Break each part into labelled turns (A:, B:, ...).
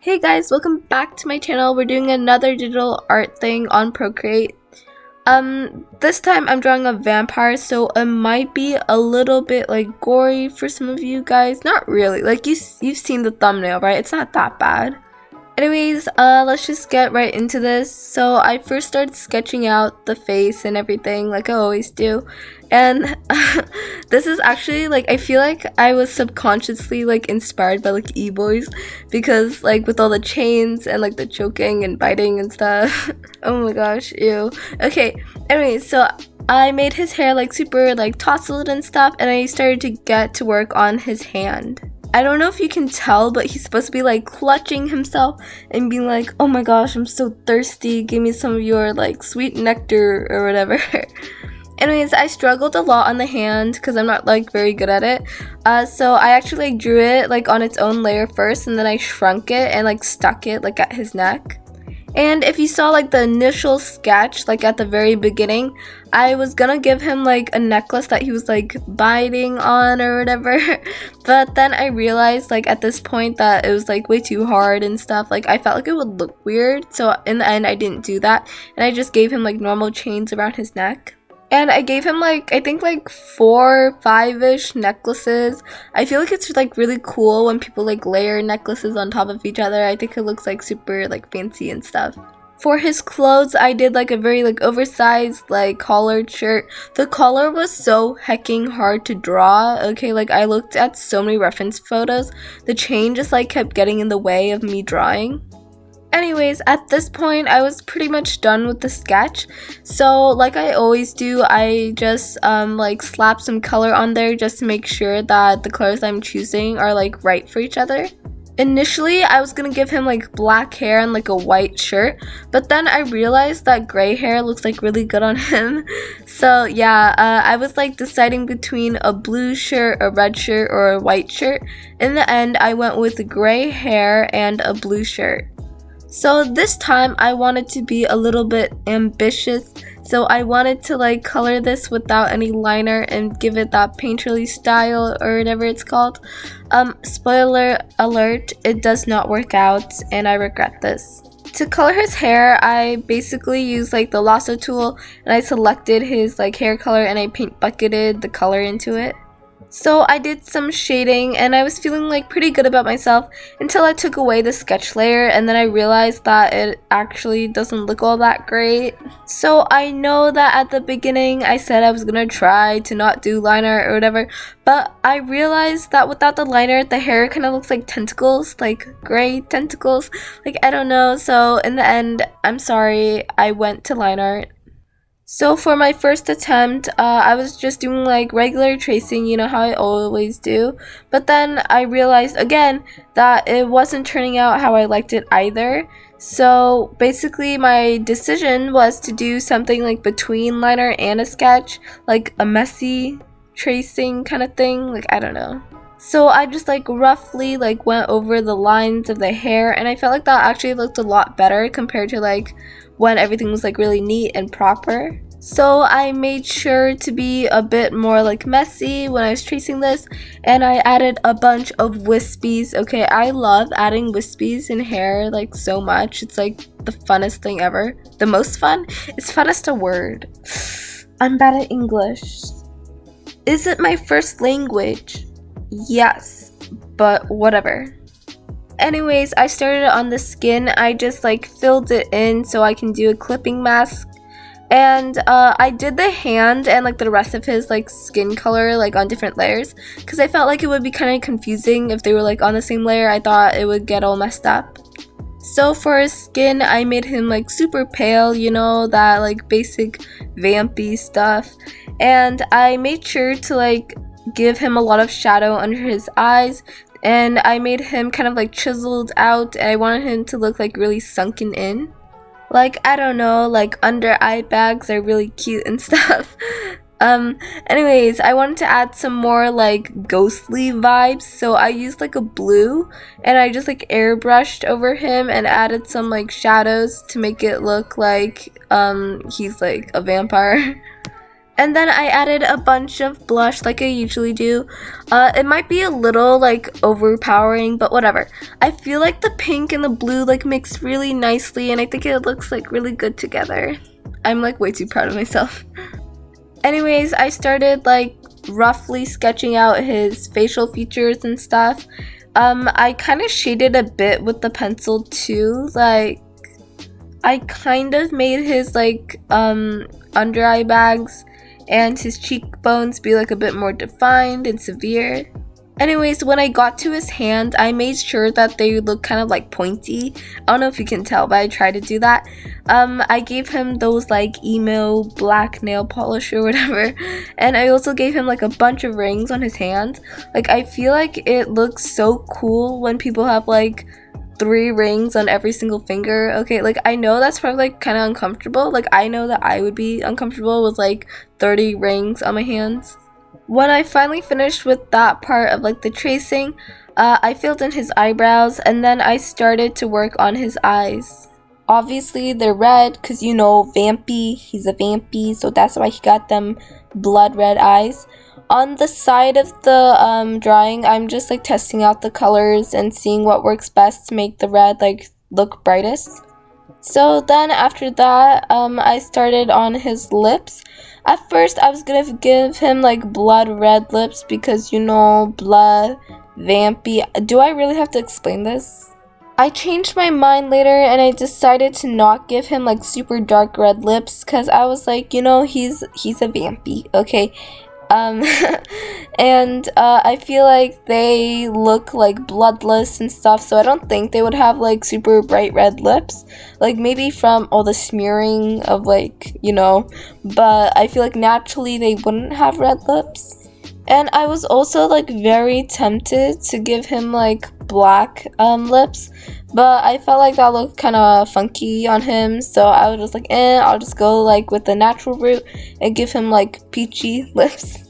A: Hey guys, welcome back to my channel. We're doing another digital art thing on Procreate. This time I'm drawing a vampire, so it might be a little bit like gory for some of you guys. Not really, like you've seen the thumbnail, right? It's not that bad. Anyways, let's just get right into this. So I first started sketching out the face and everything like I always do. And this is actually like, I feel like I was subconsciously like inspired by like e-boys because like with all the chains and like the choking and biting and stuff. Oh my gosh, ew. Okay, anyways, so I made his hair like super like tousled and stuff, and I started to get to work on his hand. I don't know if you can tell, but he's supposed to be like clutching himself and being like, oh my gosh, I'm so thirsty, give me some of your like sweet nectar or whatever. Anyways, I struggled a lot on the hand because I'm not like very good at it. So I actually like drew it like on its own layer first, and then I shrunk it and like stuck it like at his neck. And if you saw like the initial sketch, like at the very beginning, I was gonna give him like a necklace that he was like biting on or whatever. But then I realized like at this point that it was like way too hard and stuff. Like I felt like it would look weird. So in the end, I didn't do that. And I just gave him like normal chains around his neck. And I gave him like, I think like 4, 5-ish necklaces. I feel like it's like really cool when people like layer necklaces on top of each other. I think it looks like super like fancy and stuff. For his clothes, I did like a very like oversized like collared shirt. The collar was so hecking hard to draw. Okay, like I looked at so many reference photos. The chain just like kept getting in the way of me drawing. Anyways, at this point, I was pretty much done with the sketch. So like I always do, I just like slap some color on there just to make sure that the colors I'm choosing are like right for each other. Initially, I was gonna give him like black hair and like a white shirt, but then I realized that gray hair looks like really good on him. So yeah, I was like deciding between a blue shirt, a red shirt, or a white shirt. In the end, I went with gray hair and a blue shirt. So this time I wanted to be a little bit ambitious, so I wanted to like color this without any liner and give it that painterly style or whatever it's called. Spoiler alert, it does not work out and I regret this. To color his hair, I basically used like the lasso tool and I selected his like hair color and I paint bucketed the color into it. So I did some shading and I was feeling like pretty good about myself until I took away the sketch layer, and then I realized that it actually doesn't look all that great. So I know that at the beginning I said I was gonna try to not do liner or whatever, but I realized that without the liner the hair kind of looks like tentacles, like gray tentacles, like I don't know. So in the end, I'm sorry, I went to line art. So for my first attempt, I was just doing like regular tracing, you know how I always do. But then I realized again that it wasn't turning out how I liked it either. So basically my decision was to do something like between liner and a sketch, like a messy tracing kind of thing, like I don't know. So I just like roughly like went over the lines of the hair, and I felt like that actually looked a lot better compared to like when everything was like really neat and proper. So I made sure to be a bit more like messy when I was tracing this, and I added a bunch of wispies. Okay, I love adding wispies in hair like so much. It's like the funnest thing ever. The most fun? Is funnest a word? I'm bad at English. Is it my first language? Yes, but whatever. Anyways, I started it on the skin. I just like filled it in so I can do a clipping mask. And I did the hand and like the rest of his like skin color like on different layers because I felt like it would be kind of confusing if they were like on the same layer. I thought it would get all messed up. So for his skin, I made him like super pale, you know, that like basic vampy stuff. And I made sure to like give him a lot of shadow under his eyes. And I made him kind of like chiseled out, and I wanted him to look like really sunken in. Like, I don't know, like under eye bags are really cute and stuff. Anyways, I wanted to add some more like ghostly vibes, so I used like a blue and I just like airbrushed over him and added some like shadows to make it look like he's like a vampire. And then I added a bunch of blush like I usually do. It might be a little like overpowering, but whatever. I feel like the pink and the blue like mix really nicely, and I think it looks like really good together. I'm like way too proud of myself. Anyways, I started like roughly sketching out his facial features and stuff. I kind of shaded a bit with the pencil too. Like I kind of made his like under eye bags and his cheekbones be like a bit more defined and severe. Anyways, when I got to his hand, I made sure that they look kind of like pointy. I don't know if you can tell, but I tried to do that. I gave him those like emo black nail polish or whatever, and I also gave him like a bunch of rings on his hand. Like I feel like it looks so cool when people have like 3 rings on every single finger. Okay, like I know that's probably like kind of uncomfortable. Like I know that I would be uncomfortable with like 30 rings on my hands. When I finally finished with that part of like the tracing, I filled in his eyebrows, and then I started to work on his eyes. Obviously they're red because, you know, vampy, he's a vampy, so that's why he got them blood red eyes. On the side of the drawing, I'm just like testing out the colors and seeing what works best to make the red like look brightest. So then after that, I started on his lips. At first I was gonna give him like blood red lips because, you know, blood, vampy. Do I really have to explain this? I changed my mind later and I decided to not give him like super dark red lips because I was like, you know, he's a vampy, okay? And I feel like they look like bloodless and stuff, so I don't think they would have like super bright red lips, like maybe from all the smearing of like, you know, but I feel like naturally they wouldn't have red lips. And I was also like very tempted to give him like black lips, but I felt like that looked kind of funky on him, so I was just like, I'll just go like with the natural route and give him like peachy lips.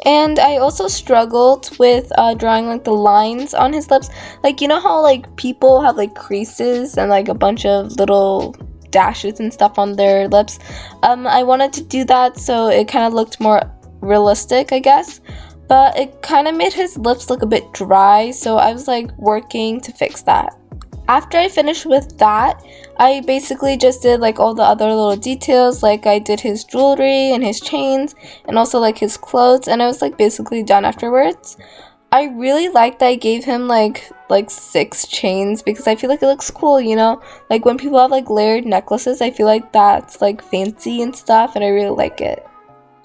A: And I also struggled with drawing like the lines on his lips. Like, you know how like people have like creases and like a bunch of little dashes and stuff on their lips? I wanted to do that so it kind of looked more realistic, I guess, but it kind of made his lips look a bit dry, so I was like working to fix that. After I finished with that, I basically just did like all the other little details, like I did his jewelry and his chains and also like his clothes, and I was like basically done afterwards. I really like that I gave him like 6 chains because I feel like it looks cool, you know? Like when people have like layered necklaces, I feel like that's like fancy and stuff, and I really like it.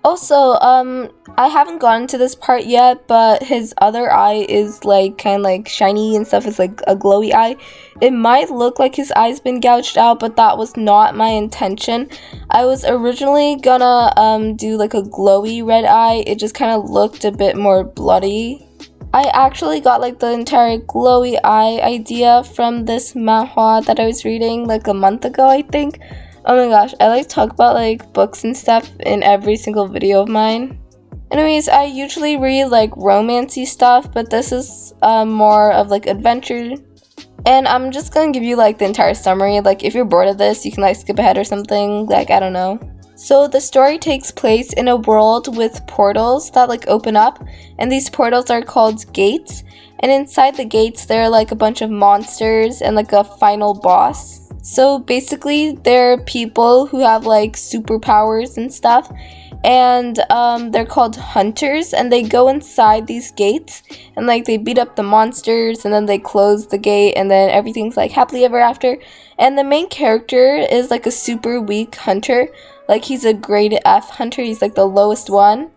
A: Also, I haven't gotten to this part yet, but his other eye is like kind of like shiny and stuff. It's like a glowy eye. It might look like his eye's been gouged out, but that was not my intention. I was originally gonna do like a glowy red eye. It just kind of looked a bit more bloody. I actually got like the entire glowy eye idea from this manhwa that I was reading like a month ago, I think. Oh my gosh, I like talk about like books and stuff in every single video of mine. Anyways, I usually read like romancy stuff, but this is more of like adventure. And I'm just gonna give you like the entire summary. Like if you're bored of this, you can like skip ahead or something, like I don't know. So the story takes place in a world with portals that like open up, and these portals are called gates. And inside the gates there are like a bunch of monsters and like a final boss. So basically they're people who have like superpowers and stuff, and they're called hunters, and they go inside these gates and like they beat up the monsters and then they close the gate and then everything's like happily ever after. And the main character is like a super weak hunter, like he's a grade F hunter, he's like the lowest one.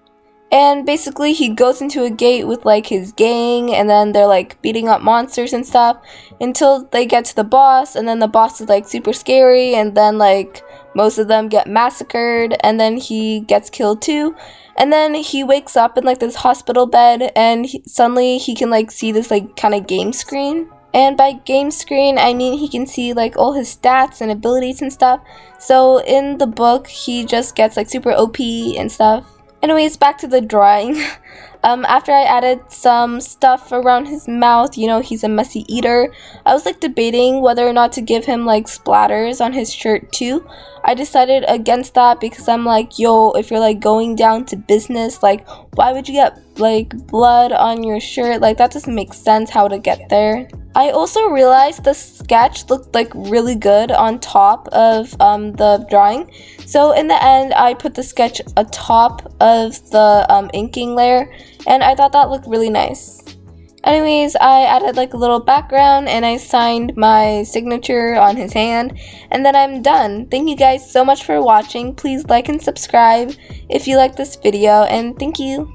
A: And basically he goes into a gate with like his gang, and then they're like beating up monsters and stuff until they get to the boss, and then the boss is like super scary, and then like most of them get massacred, and then he gets killed too. And then he wakes up in like this hospital bed, and suddenly he can like see this like kind of game screen. And by game screen, I mean he can see like all his stats and abilities and stuff. So in the book, he just gets like super OP and stuff. Anyways, back to the drawing. After I added some stuff around his mouth, you know, he's a messy eater, I was like debating whether or not to give him like splatters on his shirt too. I decided against that because I'm like, yo, if you're like going down to business, like why would you get like blood on your shirt? Like that doesn't make sense how to get there. I also realized the sketch looked like really good on top of the drawing. So in the end, I put the sketch atop of the inking layer, and I thought that looked really nice. Anyways, I added like a little background and I signed my signature on his hand, and then I'm done. Thank you guys so much for watching. Please like and subscribe if you like this video, and thank you.